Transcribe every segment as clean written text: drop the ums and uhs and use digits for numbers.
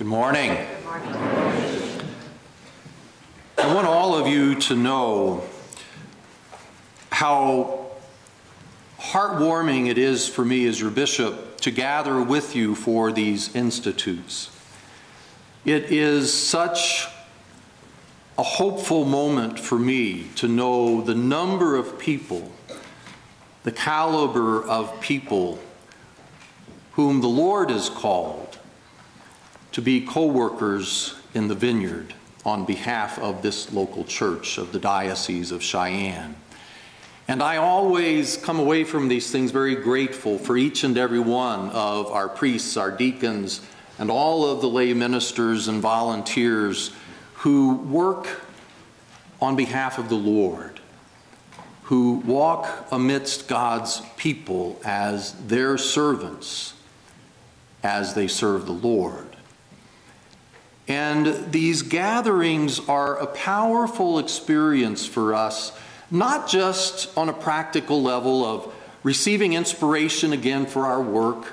Good morning. Good morning. I want all of you to know how heartwarming it is for me as your bishop to gather with you for these institutes. It is such a hopeful moment for me to know the number of people, the caliber of people whom the Lord has called to be co-workers in the vineyard on behalf of this local church of the Diocese of Cheyenne. And I always come away from these things very grateful for each and every one of our priests, our deacons, and all of the lay ministers and volunteers who work on behalf of the Lord, who walk amidst God's people as their servants as they serve the Lord. And these gatherings are a powerful experience for us, not just on a practical level of receiving inspiration again for our work,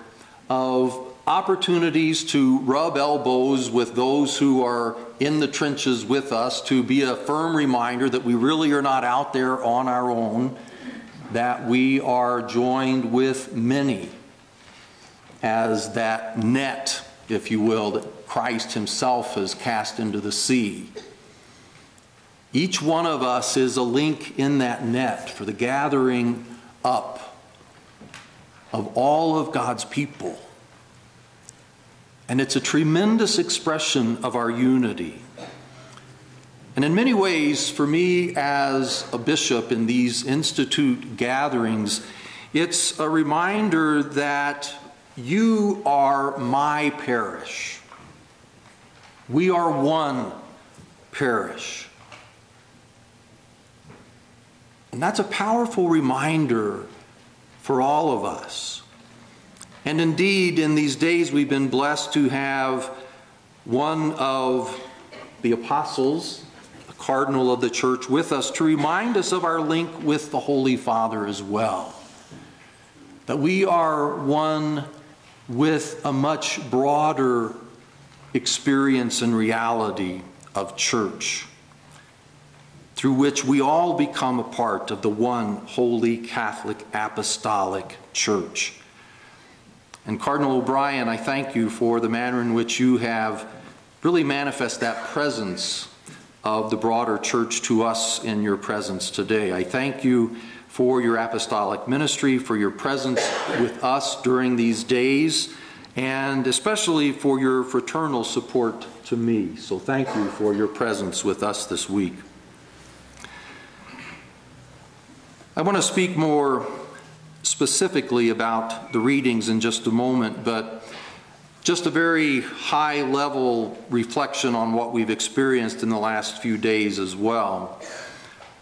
of opportunities to rub elbows with those who are in the trenches with us, to be a firm reminder that we really are not out there on our own, that we are joined with many as that net, if you will, that Christ himself has cast into the sea. Each one of us is a link in that net for the gathering up of all of God's people. And it's a tremendous expression of our unity. And in many ways, for me as a bishop in these institute gatherings, it's a reminder that you are my parish. We are one parish. And that's a powerful reminder for all of us. And indeed, in these days, we've been blessed to have one of the apostles, a cardinal of the church, with us to remind us of our link with the Holy Father as well. That we are one with a much broader experience and reality of church, through which we all become a part of the one holy Catholic Apostolic Church. And Cardinal O'Brien, I thank you for the manner in which you have really manifest that presence of the broader church to us in your presence today. I thank you for your apostolic ministry, for your presence with us during these days, and especially for your fraternal support to me. So thank you for your presence with us this week. I want to speak more specifically about the readings in just a moment, but just a very high-level reflection on what we've experienced in the last few days as well.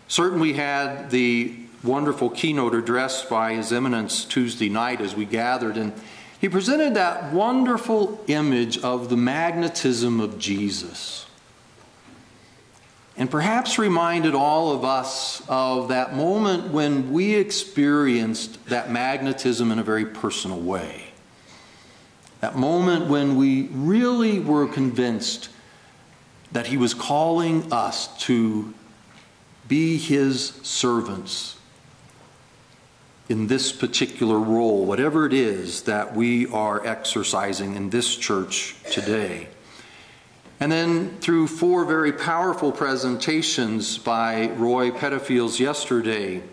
Certainly we had the wonderful keynote address by His Eminence Tuesday night as we gathered, and he presented that wonderful image of the magnetism of Jesus, and perhaps reminded all of us of that moment when we experienced that magnetism in a very personal way. That moment when we really were convinced that he was calling us to be his servants in this particular role, whatever it is that we are exercising in this church today. And then through 4 very powerful presentations by Roy Pettifields yesterday,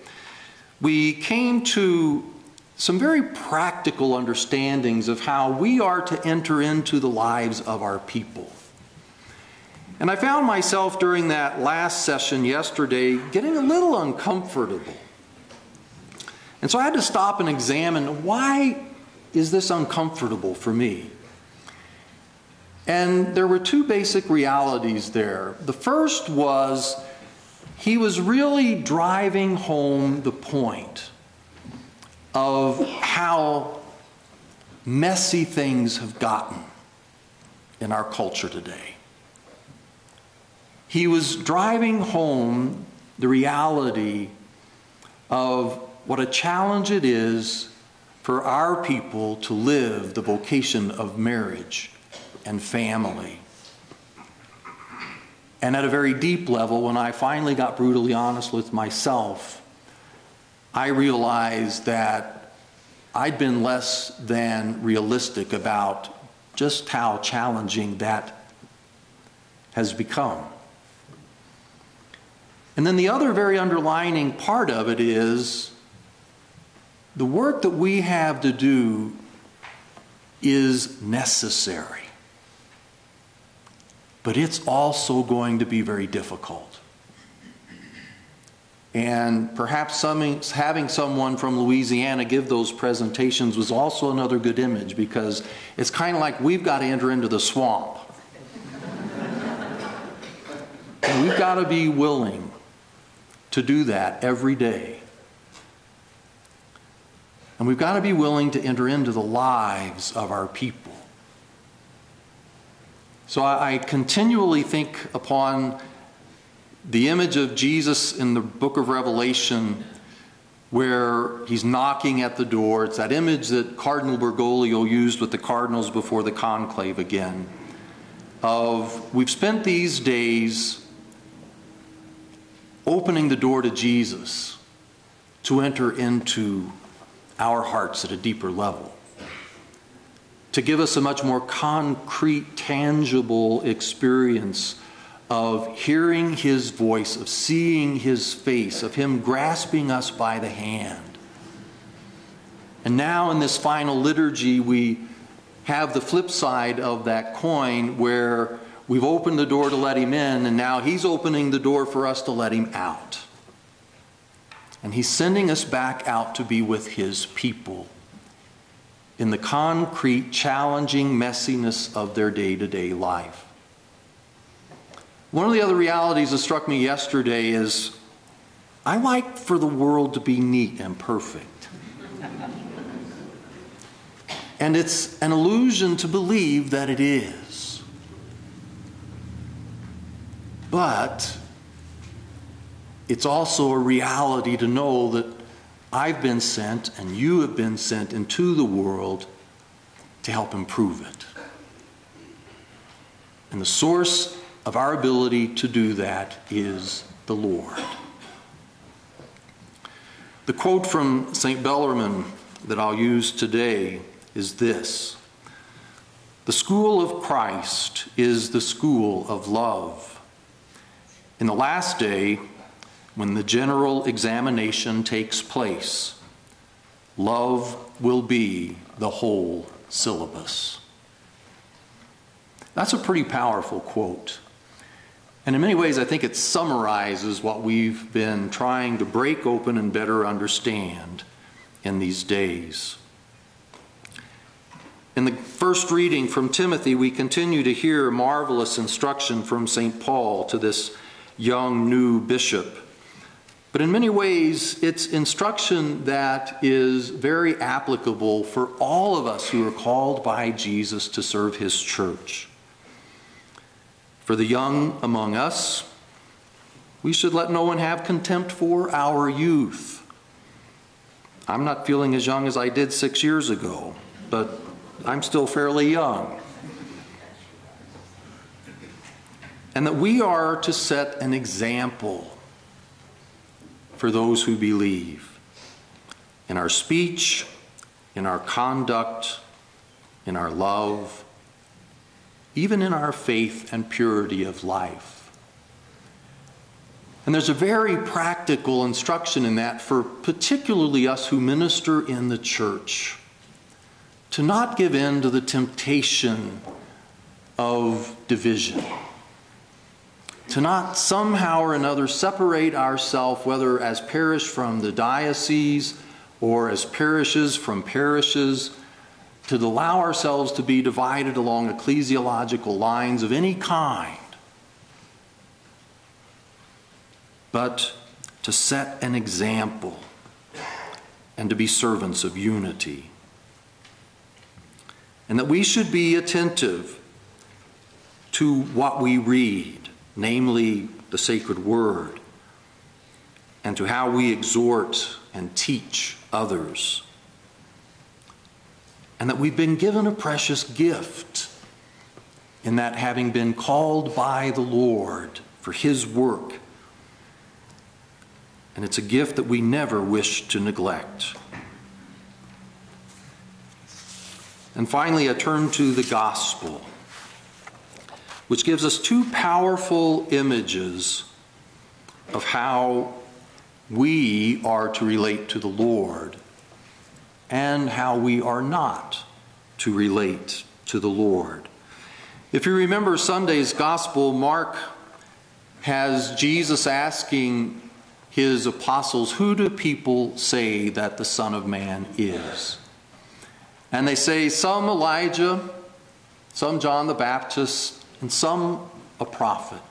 we came to some very practical understandings of how we are to enter into the lives of our people. And I found myself during that last session yesterday getting a little uncomfortable. And so I had to stop and examine, why is this uncomfortable for me? And there were 2 basic realities there. The first was he was really driving home the point of how messy things have gotten in our culture today. He was driving home the reality of what a challenge it is for our people to live the vocation of marriage and family. And at a very deep level, when I finally got brutally honest with myself, I realized that I'd been less than realistic about just how challenging that has become. And then the other very underlining part of it is the work that we have to do is necessary. But it's also going to be very difficult. And perhaps having someone from Louisiana give those presentations was also another good image, because it's kind of like we've got to enter into the swamp. And we've got to be willing to do that every day. And we've got to be willing to enter into the lives of our people. So I continually think upon the image of Jesus in the book of Revelation where he's knocking at the door. It's that image that Cardinal Bergoglio used with the cardinals before the conclave again, of we've spent these days opening the door to Jesus to enter into our hearts at a deeper level, to give us a much more concrete, tangible experience of hearing his voice, of seeing his face, of him grasping us by the hand. And now in this final liturgy, we have the flip side of that coin where we've opened the door to let him in, and now he's opening the door for us to let him out. And he's sending us back out to be with his people in the concrete, challenging messiness of their day-to-day life. One of the other realities that struck me yesterday is I like for the world to be neat and perfect. And it's an illusion to believe that it is. But it's also a reality to know that I've been sent and you have been sent into the world to help improve it. And the source of our ability to do that is the Lord. The quote from St. Bellarmine that I'll use today is this: "The school of Christ is the school of love. In the last day, when the general examination takes place, love will be the whole syllabus." That's a pretty powerful quote. And in many ways, I think it summarizes what we've been trying to break open and better understand in these days. In the first reading from Timothy, we continue to hear marvelous instruction from St. Paul to this young new bishop. But in many ways, it's instruction that is very applicable for all of us who are called by Jesus to serve his church. For the young among us, we should let no one have contempt for our youth. I'm not feeling as young as I did 6 years ago, but I'm still fairly young. And that we are to set an example for those who believe, in our speech, in our conduct, in our love, even in our faith and purity of life. And there's a very practical instruction in that for particularly us who minister in the church, to not give in to the temptation of division, to not somehow or another separate ourselves, whether as parish from the diocese or as parishes from parishes, to allow ourselves to be divided along ecclesiological lines of any kind, but to set an example and to be servants of unity. And that we should be attentive to what we read, namely the sacred word, and to how we exhort and teach others. And that we've been given a precious gift in that having been called by the Lord for his work. And it's a gift that we never wish to neglect. And finally, I turn to the gospel, which gives us two powerful images of how we are to relate to the Lord and how we are not to relate to the Lord. If you remember Sunday's gospel, Mark has Jesus asking his apostles, "Who do people say that the Son of Man is?" And they say, some Elijah, some John the Baptist, and some a prophet.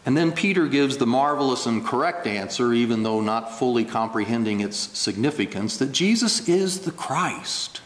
And then Peter gives the marvelous and correct answer, even though not fully comprehending its significance, that Jesus is the Christ.